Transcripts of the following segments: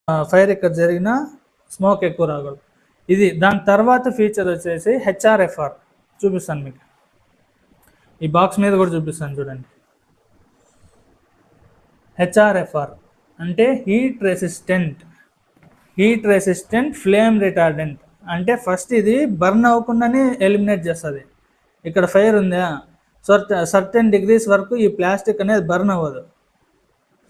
Fire ఇక్కడ జరిగినా smoke ఎక్కువ రాకూడదు. ఇది దాని తర్వాత ఫీచర్ వచ్చేసి హెచ్ఆర్ఎఫ్ఆర్ చూపిస్తాను మీకు. ఈ బాక్స్ మీద కూడా చూపిస్తాను చూడండి. హెచ్ఆర్ఎఫ్ఆర్ అంటే హీట్ రెసిస్టెంట్ ఫ్లేమ్ రిటార్డెంట్. అంటే ఫస్ట్ ఇది బర్న్ అవ్వకుండానే ఎలిమినేట్ చేస్తుంది. ఇక్కడ ఫైర్ ఉందా, సర్టెన్ డిగ్రీస్ వరకు ఈ ప్లాస్టిక్ అనేది బర్న్ అవ్వదు.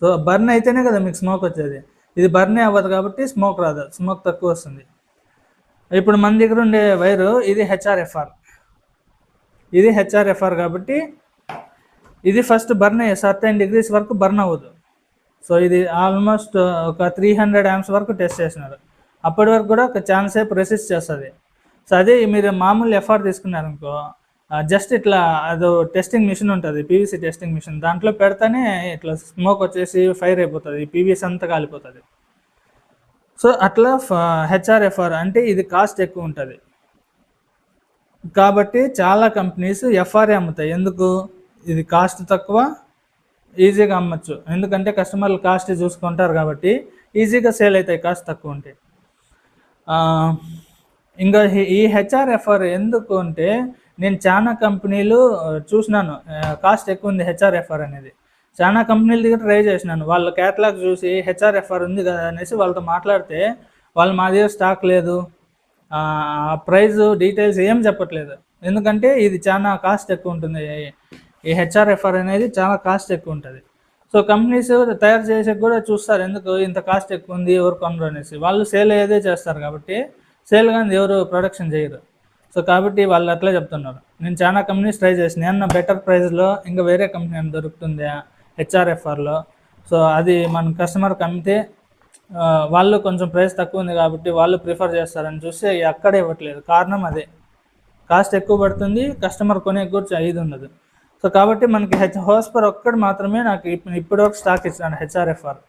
సో బర్న్ అయితేనే కదా మీకు స్మోక్ వచ్చేది. ఇది బర్నే అవ్వదు కాబట్టి స్మోక్ రాదు, స్మోక్ తక్కువ వస్తుంది. ఇప్పుడు మన దగ్గర ఉండే వైరు ఇది హెచ్ఆర్ఎఫ్ఆర్ కాబట్టి ఇది ఫస్ట్ బర్న్ అయ్యే సర్టెన్ డిగ్రీస్ వరకు బర్న్ అవ్వదు. సో ఇది ఆల్మోస్ట్ ఒక 300 amps వరకు టెస్ట్ చేసినారు. అప్పటి వరకు కూడా ఒక ఛాన్స్ సేపు రెసిస్ట్ చేస్తుంది. సో అదే మీరు మామూలు ఎఫ్ఆర్ తీసుకున్నారనుకో, జస్ట్ ఇట్లా అదో టెస్టింగ్ మిషన్ ఉంటుంది, పీవీసీ టెస్టింగ్ మిషన్, దాంట్లో పెడితేనే ఇట్లా స్మోక్ వచ్చేసి ఫైర్ అయిపోతుంది, పీవీసీ అంతా కాలిపోతుంది. సో అట్లా హెచ్ఆర్ఎఫ్ఆర్ అంటే ఇది కాస్ట్ ఎక్కువ ఉంటుంది కాబట్టి చాలా కంపెనీస్ ఎఫ్ఆర్ఏ అమ్ముతాయి. ఎందుకు? ఇది కాస్ట్ తక్కువ, ఈజీగా అమ్మచ్చు. ఎందుకంటే కస్టమర్లు కాస్ట్ చూసుకుంటారు కాబట్టి ఈజీగా సేల్ అవుతాయి కాస్ట్ తక్కువ ఉంటే. ఇంకా ఈ హెచ్ఆర్ఎఫ్ఆర్ ఎందుకు అంటే నేను చాలా కంపెనీలు చూసినాను, కాస్ట్ ఎక్కువ ఉంది హెచ్ఆర్ఎఫ్ఆర్ అనేది. చాలా కంపెనీల దగ్గర ట్రై చేసినాను. వాళ్ళ క్యాటలాగ్ చూసి హెచ్ఆర్ఎఫ్ఆర్ ఉంది కదా అనేసి వాళ్ళతో మాట్లాడితే వాళ్ళు మా దగ్గర స్టాక్ లేదు, ప్రైస్ డీటెయిల్స్ ఏం చెప్పట్లేదు. ఎందుకంటే ఇది చాలా కాస్ట్ ఎక్కువ ఉంటుంది, ఈ హెచ్ఆర్ఎఫ్ఆర్ అనేది చాలా కాస్ట్ ఎక్కువ ఉంటుంది. సో కంపెనీస్ తయారు చేసే కూడా చూస్తారు, ఎందుకు ఇంత కాస్ట్ ఎక్కువ ఉంది ఎవరు కొనరు అనేసి. వాళ్ళు సేల్ అయ్యేదే చేస్తారు కాబట్టి సేల్ కానీ ఎవరు ప్రొడక్షన్ చేయరు. సో కాబట్టి వాళ్ళు అట్లా చెప్తున్నారు. నేను చాలా కంపెనీస్ ట్రై చేసిన, ఏమన్నా బెటర్ ప్రైస్లో ఇంకా వేరే కంపెనీ ఏమైనా దొరుకుతుందా హెచ్ఆర్ఎఫ్ఆర్లో. సో అది మన కస్టమర్కి అమ్మితే వాళ్ళు కొంచెం ప్రైస్ తక్కువ ఉంది కాబట్టి వాళ్ళు ప్రిఫర్ చేస్తారని చూస్తే అక్కడే ఇవ్వట్లేదు. కారణం అదే, కాస్ట్ ఎక్కువ పడుతుంది, కస్టమర్ కొనే కూడా ఇది ఉండదు. సో కాబట్టి మనకి హోస్పర్ ఒక్కటి మాత్రమే నాకు ఇప్పటివరకు స్టాక్ ఇచ్చినాడు హెచ్ఆర్ఎఫ్ఆర్.